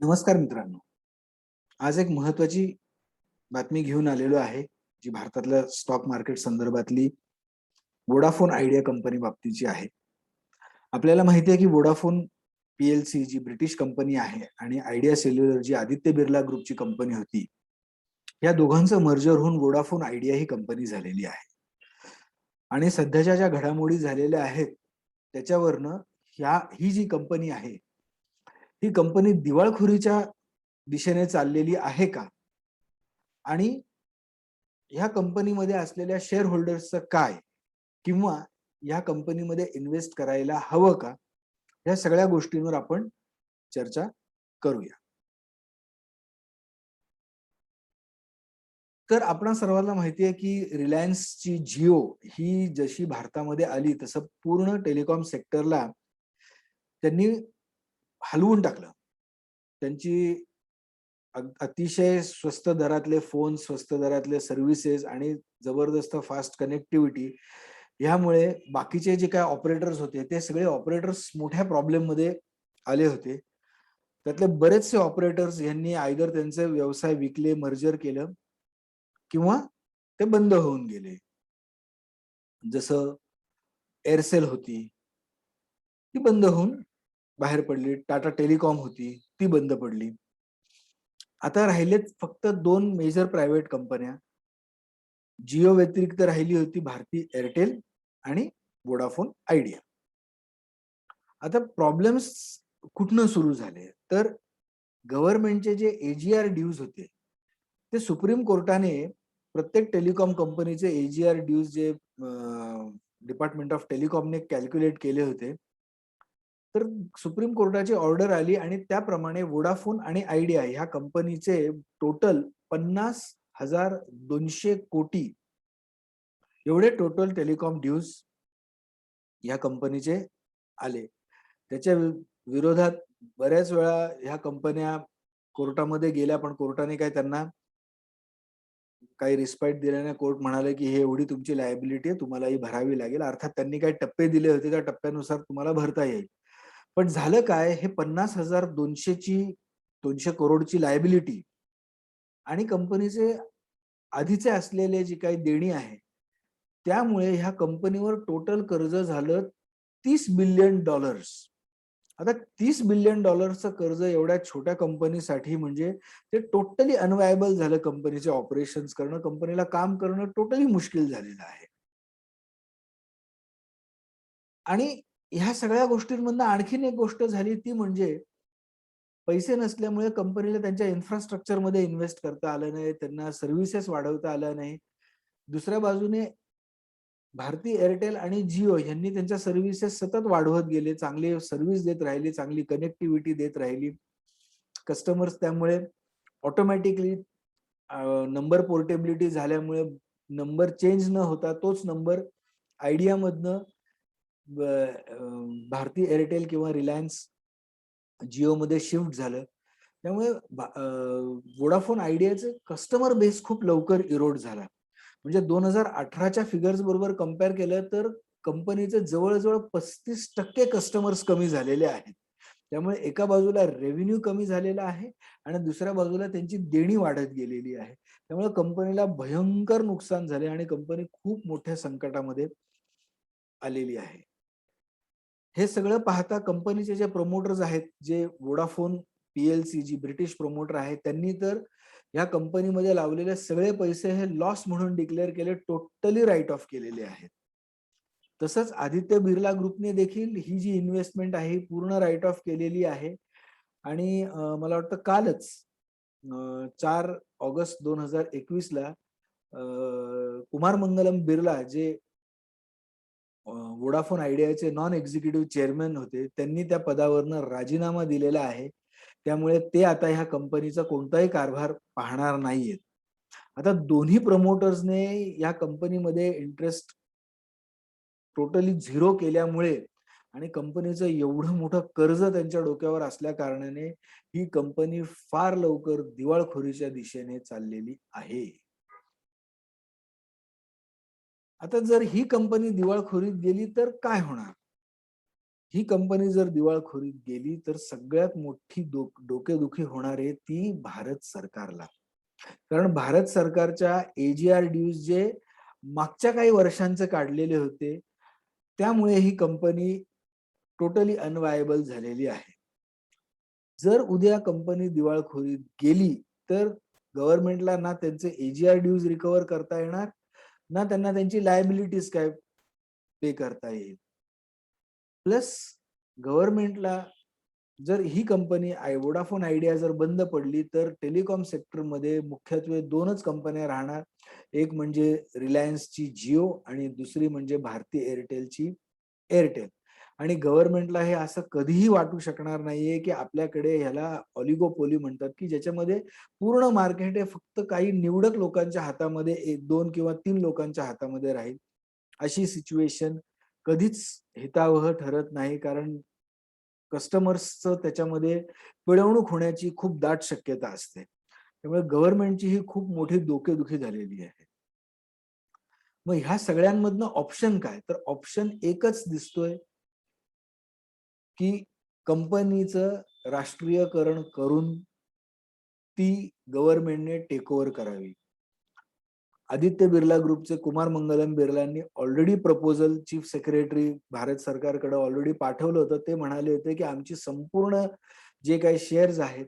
नमस्कार मित्रांनो. आज एक महत्वाची बातमी घेऊन आलेलो आहे, जी भारतातल्या स्टॉक मार्केट संदर्भातली व्होडाफोन आयडिया कंपनी बाबतीची आहे. आपल्याला माहिती आहे की व्होडाफोन पीएलसी जी ब्रिटिश कंपनी आहे आणि आयडिया सेल्युलर जी आदित्य बिर्ला ग्रुपची कंपनी होती, या दोघांचं मर्जर होऊन व्होडाफोन आयडिया ही कंपनी झालेली आहे. आणि सध्याच्या ज्या घडामोडी झालेल्या आहेत, त्याच्यावरनं ही जी कंपनी आहे, ही कंपनी दिवाळखोरीच्या दिशेने चाललेली आहे का? आणि ह्या कंपनीमध्ये असलेल्या शेअर होल्डर्सचं काय, किंवा ह्या कंपनीमध्ये इन्व्हेस्ट करायला हवं का, ह्या सगळ्या गोष्टींवर आपण चर्चा करूया. तर आपणा सर्वांना माहिती आहे की रिलायन्सची जिओ ही जशी भारतामध्ये आली, तसं पूर्ण टेलिकॉम सेक्टरला त्यांनी हलवून टाकलं. त्यांची अतिशय स्वस्त दरातले फोन, स्वस्त दरातले सर्व्हिसेस आणि जबरदस्त फास्ट कनेक्टिव्हिटी ह्यामुळे बाकीचे जे काही ऑपरेटर्स होते, ते सगळे ऑपरेटर्स मोठ्या प्रॉब्लेम मध्ये आले होते. त्यातले बरेचसे ऑपरेटर्स यांनी आयदर त्यांचे व्यवसाय विकले, मर्जर केलं, किंवा ते बंद होऊन गेले. जसं एअरसेल होती, ती बंद होऊन बाहेर पडली. टाटा टेलिकॉम होती, ती बंद पडली. आता राहिलेत फक्त दोन मेजर प्रायव्हेट कंपन्या. जिओ व्यतिरिक्त राहिली होती भारती एअरटेल आणि व्होडाफोन आयडिया. आता प्रॉब्लेम्स कुठनं सुरू झाले, तर गव्हर्नमेंटचे जे एजीआर ड्यूज होते, ते सुप्रीम कोर्टाने प्रत्येक टेलिकॉम कंपनीचे एजीआर ड्यूज जे डिपार्टमेंट ऑफ टेलिकॉमने कॅल्क्युलेट केले होते, तर सुप्रीम कोर्टाची ऑर्डर आली आणि त्याप्रमाणे व्होडाफोन आणि आयडिया ह्या कंपनीचे टोटल 50,200 कोटी एवढे टोटल टेलिकॉम ड्यूज या कंपनीचे आले. त्याच्या विरोधात बऱ्याच वेळा ह्या कंपन्या कोर्टामध्ये गेल्या, पण कोर्टाने काय त्यांना काही रिस्पेक्ट दिला नाही. कोर्ट म्हणाले की हे एवढी तुमची लायबिलिटी आहे, तुम्हाला ही भरावी लागेल. अर्थात त्यांनी काही टप्पे दिले होते, त्या टप्प्यानुसार तुम्हाला भरता येईल. पण झालं काय, हे 50,200 करोडची लायबिलिटी आणि कंपनीचे आधीचे असलेले जी काही देणी आहे, त्यामुळे ह्या कंपनीवर टोटल कर्ज झालं $30 बिलियन. आता $30 बिलियन कर्ज एवढ्या छोट्या कंपनीसाठी म्हणजे ते टोटली अनवायबल झालं. कंपनीचे ऑपरेशन्स करणं, कंपनीला काम करणं टोटली मुश्किल झालेलं आहे. आणि ह्या सगळ्या गोष्टींमधनं आणखीन एक गोष्ट झाली, ती म्हणजे पैसे नसल्यामुळे कंपनीला त्यांच्या इन्फ्रास्ट्रक्चरमध्ये इन्व्हेस्ट करता आलं नाही, त्यांना सर्व्हिसेस वाढवता आल्या नाही. दुसऱ्या बाजूने भारती एअरटेल आणि जिओ यांनी त्यांच्या सर्व्हिसेस सतत वाढवत गेले, चांगली सर्व्हिस देत राहिली, चांगली कनेक्टिव्हिटी देत राहिली. कस्टमर्स त्यामुळे ऑटोमॅटिकली नंबर पोर्टेबिलिटी झाल्यामुळे नंबर चेंज न होता तोच नंबर आयडिया मधनं भारती एअरटेल किंवा रिलायन्स जिओ मध्ये शिफ्ट झालं. त्यामुळे व्होडाफोन आयडियाचं कस्टमर बेस खूप लवकर इरोड झाला. म्हणजे 2018च्या फिगर्स बरोबर कंपेअर केलं तर कंपनीचे जवळजवळ 35% कस्टमर्स कमी झालेले आहेत. त्यामुळे एका बाजूला रेव्हेन्यू कमी झालेला आहे आणि दुसऱ्या बाजूला त्यांची देणी वाढत गेलेली आहे. त्यामुळे कंपनीला भयंकर नुकसान झाले आणि कंपनी खूप मोठ्या संकटामध्ये आलेली आहे. हे सगळं पाहता कंपनीचे जे प्रमोटर्स आहेत, जे व्होडाफोन पीएलसी जी ब्रिटिश प्रमोटर आहेत, त्यांनी तर या कंपनीमध्ये लावलेले सगळे पैसे हे लॉस म्हणून डिक्लेअर केले, टोटली राईट ऑफ केलेले आहेत. तसंच आदित्य बिर्ला ग्रुपने देखील ही जी इन्व्हेस्टमेंट आहे पूर्ण राईट ऑफ केलेली आहे. आणि मला वाटतं कालच 4 ऑगस्ट 2021ला कुमार मंगलम बिर्ला जे व्होडाफोन आयडियाचे नॉन एक्झिक्युटिव्ह चेअरमॅन होते, त्यांनी त्या पदावरनं राजीनामा दिलेला आहे. त्यामुळे ते आता ह्या कंपनीचा कोणताही कारभार पाहणार नाहीयेत. आता दोन्ही प्रमोटर्सने या कंपनीमध्ये इंटरेस्ट टोटली झिरो केल्यामुळे आणि कंपनीचं एवढं मोठं कर्ज त्यांच्या डोक्यावर असल्या कारणाने ही कंपनी फार लवकर दिवाळखोरीच्या दिशेने चाललेली आहे. आता जर ही कंपनी दिवाळखोरीत गेली तर काय होणार? ही कंपनी जर दिवाळखोरीत गेली तर सगळ्यात मोठी डोकेदुखी होणार आहे ती भारत सरकारला. कारण भारत सरकारच्या AGR ड्यूज जे मागच्या काही वर्षांचे काढलेले होते, त्यामुळे ही कंपनी टोटली अनवायबल झालेली आहे. जर उद्या कंपनी दिवाळखोरीत गेली तर गव्हर्नमेंटला ना त्यांचे AGR ड्यूज रिकव्हर करता येणार, ना त्यांना त्यांची लायबिलिटीज काय पे करता येईल. प्लस गव्हर्नमेंटला जर ही कंपनी वोडाफोन आयडिया जर बंद पडली तर टेलिकॉम सेक्टरमध्ये मुख्यत्वे दोनच कंपन्या राहणार. एक म्हणजे रिलायन्सची जिओ आणि दुसरी म्हणजे भारती एअरटेलची एअरटेल. आणि गव्हर्नमेंटला हे असं कधीही वाटू शकणार नाहीये की आपल्याकडे ह्याला ऑलिगोपोली म्हणतात की ज्याच्यामध्ये पूर्ण मार्केट हे फक्त काही निवडक लोकांच्या हातामध्ये, एक दोन किंवा तीन लोकांच्या हातामध्ये राहील. अशी सिच्युएशन कधीच हितावह ठरत नाही, कारण कस्टमर्सचं त्याच्यामध्ये पिळवणूक होण्याची खूप दाट शक्यता असते. त्यामुळे गव्हर्नमेंटची ही खूप मोठी डोकेदुखी झालेली आहे. मग ह्या सगळ्यांमधनं ऑप्शन काय? तर ऑप्शन एकच दिसतोय की कंपनीचं राष्ट्रीयकरण करून ती गव्हर्नमेंटने टेक ओव्हर करावी. आदित्य बिर्ला ग्रुपचे कुमार मंगलम बिर्लांनी already proposal chief secretary Bharat सरकारकडे ऑलरेडी पाठवलं होतं. ते म्हणाले होते की आमची संपूर्ण जे काही शेअर्स आहेत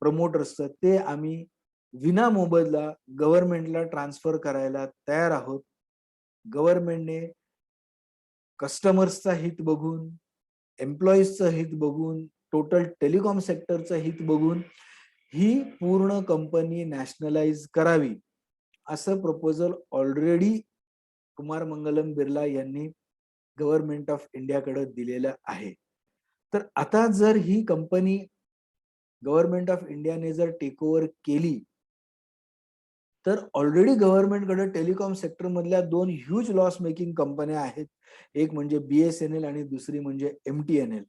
प्रमोटर्सचं ते आम्ही विना मोबदला गव्हर्नमेंटला ट्रान्सफर करायला तयार आहोत. गव्हर्नमेंटने कस्टमर्सचा हित बघून, एम्प्लॉईजचं हित बघून, टोटल टेलिकॉम सेक्टरचं हित बघून ही पूर्ण कंपनी नॅशनलाइज करावी, असं प्रपोजल ऑलरेडी कुमार मंगलम बिर्ला यांनी गव्हर्नमेंट ऑफ इंडियाकडे दिलेलं आहे. तर आता जर ही कंपनी गव्हर्नमेंट ऑफ इंडियाने जर टेक ओव्हर केली तर ऑलरेडी गव्हर्नमेंटकडे टेलिकॉम सेक्टर मधल्या दोन ह्यूज लॉस मेकिंग कंपन्या आहेत. एक म्हणजे BSNL आणि दुसरी म्हणजे MTNL.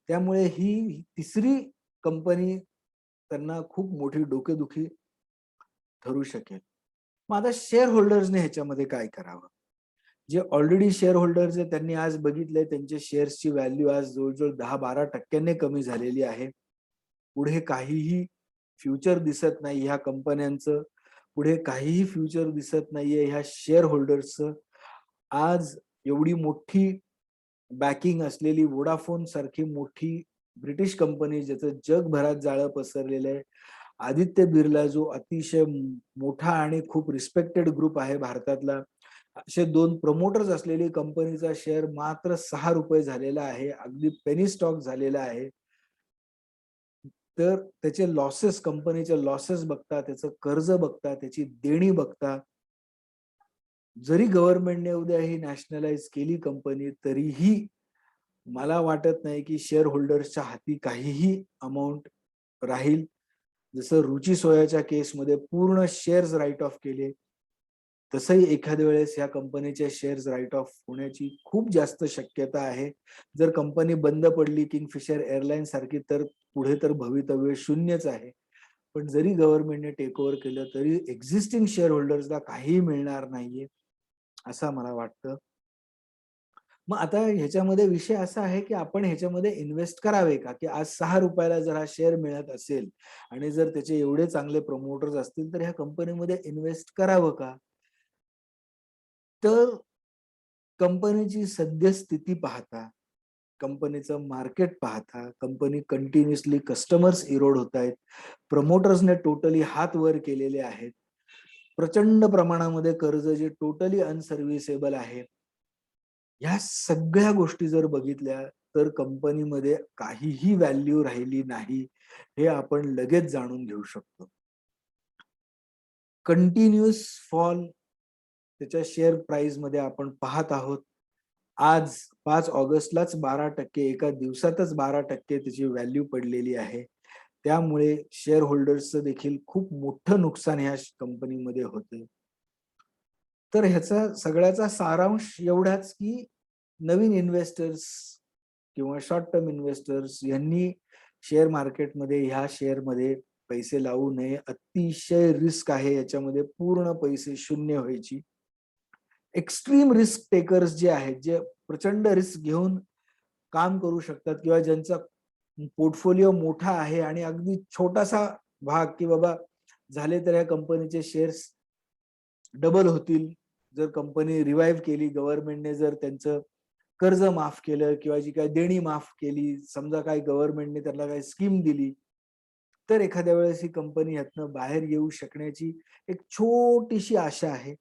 त्यामुळे ही तिसरी कंपनी त्यांना खूप मोठी डोकेदुखी ठरू शकेल. मग आता शेअर होल्डर्सने ह्याच्यामध्ये काय करावं? जे ऑलरेडी शेअर होल्डर्स आहेत त्यांनी आज बघितलंय त्यांचे शेअर्सची व्हॅल्यू आज जवळजवळ 10-12% कमी झालेली आहे. पुढे काहीही फ्युचर दिसत नाही ह्या कंपन्यांचं. पुढे काहीही फ्युचर दिसत नाहीये ह्या शेअर होल्डर्सचं. आज एवढी मोठी बॅकिंग असलेली वोडाफोन सारखी मोठी ब्रिटिश कंपनी ज्याचं जगभरात जाळं पसरलेलं आहे, आदित्य बिर्ला जो अतिशय मोठा आणि खूप रिस्पेक्टेड ग्रुप आहे भारतातला, असे दोन प्रमोटर्स असलेली कंपनीचा शेअर मात्र ₹6 झालेला आहे. अगदी पेनी स्टॉक झालेला आहे. तर त्याचे लॉसेस, कंपनीचे लॉसेस बघता, त्याचं कर्ज बघता, त्याची देणी बघता, जरी गव्हर्नमेंटने उद्या ही नॅशनलाइज केली कंपनी तरीही मला वाटत नाही की शेअर होल्डर्सच्या हाती काहीही अमाउंट राहील. जसं रुची सोयाच्या केसमध्ये पूर्ण शेअर्स राईट ऑफ केले, तसंही एखाद्या वेळेस या कंपनीचे शेअर्स राईट ऑफ होण्याची खूप जास्त शक्यता आहे. जर कंपनी बंद पडली किंगफिशर एअरलाईन्स सारखी तर पुढे तर भवितव्य शून्यच आहे. पण जरी गव्हर्नमेंटने टेक ओव्हर केलं तरी एक्झिस्टिंग शेअर होल्डर्सला काहीही मिळणार नाहीये, असं मला वाटतं. मग आता ह्याच्यामध्ये विषय असा आहे की आपण ह्याच्यामध्ये इन्व्हेस्ट करावे का? की आज ₹6 जर हा शेअर मिळत असेल आणि जर त्याचे एवढे चांगले प्रमोटर्स असतील तर ह्या कंपनीमध्ये इन्व्हेस्ट करावं का? तर कंपनीची सद्यस्थिती पाहता, कंपनीचं मार्केट पाहता, कंपनी कंटिन्युअसली कस्टमर्स इरोड होत आहेत, प्रमोटर्सने टोटली हात वर केलेले आहेत, प्रचंड प्रमाणामध्ये कर्ज जे टोटली अनसर्व्हिसेबल आहे. ह्या सगळ्या गोष्टी जर बघितल्या तर कंपनीमध्ये काहीही व्हॅल्यू राहिली नाही, हे आपण लगेच जाणून घेऊ शकतो. कंटिन्युअस फॉल त्याच्या शेअर प्राइस मध्ये आपण पाहत आहोत. आज 5 ऑगस्टलाच 12%, एका दिवसातच 12% त्याची व्हॅल्यू पडलेली आहे. त्यामुळे शेअर होल्डर्सचं देखील खूप मोठं नुकसान ह्या कंपनीमध्ये होते. तर ह्याचा सगळ्याचा सारांश एवढाच की नवीन इन्व्हेस्टर्स किंवा शॉर्ट टर्म इन्व्हेस्टर्स यांनी शेअर मार्केटमध्ये ह्या शेअरमध्ये पैसे लावू नये. अतिशय रिस्क आहे याच्यामध्ये, पूर्ण पैसे शून्य व्हायची. एक्स्ट्रीम रिस्क टेकर्स जे आहेत, जे प्रचंड रिस्क घेऊन काम करू शकतात किंवा ज्यांचा पोर्टफोलिओ मोठा आहे आणि अगदी छोटासा भाग की बाबा झाले तर या कंपनीचे शेअर्स डबल होतील जर कंपनी रिवाइव्ह केली, गव्हर्नमेंटने जर त्यांचं कर्ज माफ केलं किंवा जी काही देणी माफ केली, समजा काही गव्हर्नमेंटने त्यांना काही स्कीम दिली, तर एखाद्या वेळेस ही कंपनी यातनं बाहेर येऊ शकण्याची एक छोटीशी आशा आहे.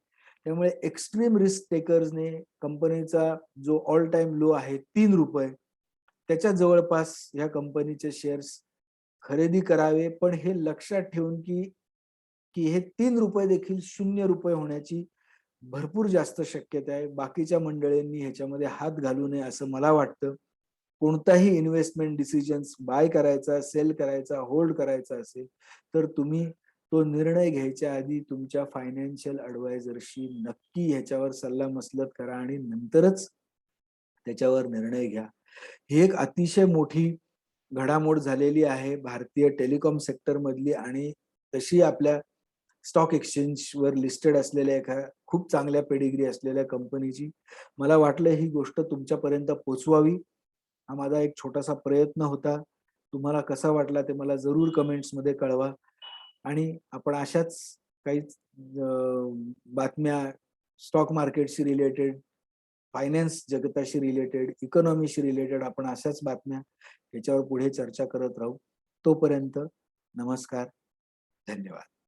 त्यामुळे एक्स्ट्रीम रिस्क टेकर्सने कंपनीचा जो ऑल टाइम लो आहे ₹3 त्याच्या जवळपास ह्या कंपनीचे शेअर्स खरेदी करावे. पण हे लक्षात ठेवून की की हे ₹3 देखील ₹0 होण्याची भरपूर जास्त शक्यता आहे. बाकीच्या मंडळींनी ह्याच्यामध्ये हात घालू नये असं मला वाटतं. कोणताही इन्व्हेस्टमेंट डिसिजन्स बाय करायचा, सेल करायचा, होल्ड करायचा असेल, तर तुम्ही तो निर्णय घ्यायच्या आधी तुमच्या फायनान्शियल ॲडवायझरशी नक्की ह्याच्यावर सल्लामसलत करा आणि नंतरच त्याच्यावर निर्णय घ्या. ही एक अतिशय मोठी घडामोड झालेली आहे भारतीय टेलिकॉम सेक्टर मधली आणि तशी आपल्या स्टॉक एक्सचेंजवर लिस्टेड असलेल्या एका खूप चांगल्या पेडिग्री असलेल्या कंपनीची. मला वाटलं ही गोष्ट तुमच्यापर्यंत पोहोचवावी. हा माझा एक छोटासा प्रयत्न होता. तुम्हाला कसा वाटला ते मला जरूर कमेंट्समध्ये कळवा आणि आपण अशाच काही बातम्या स्टॉक मार्केटशी रिलेटेड, फायनान्स जगताशी रिलेटेड, इकॉनॉमीशी रिलेटेड आपण अशाच बातम्या याच्यावर पुढे चर्चा करत राहू. तोपर्यंत नमस्कार. धन्यवाद.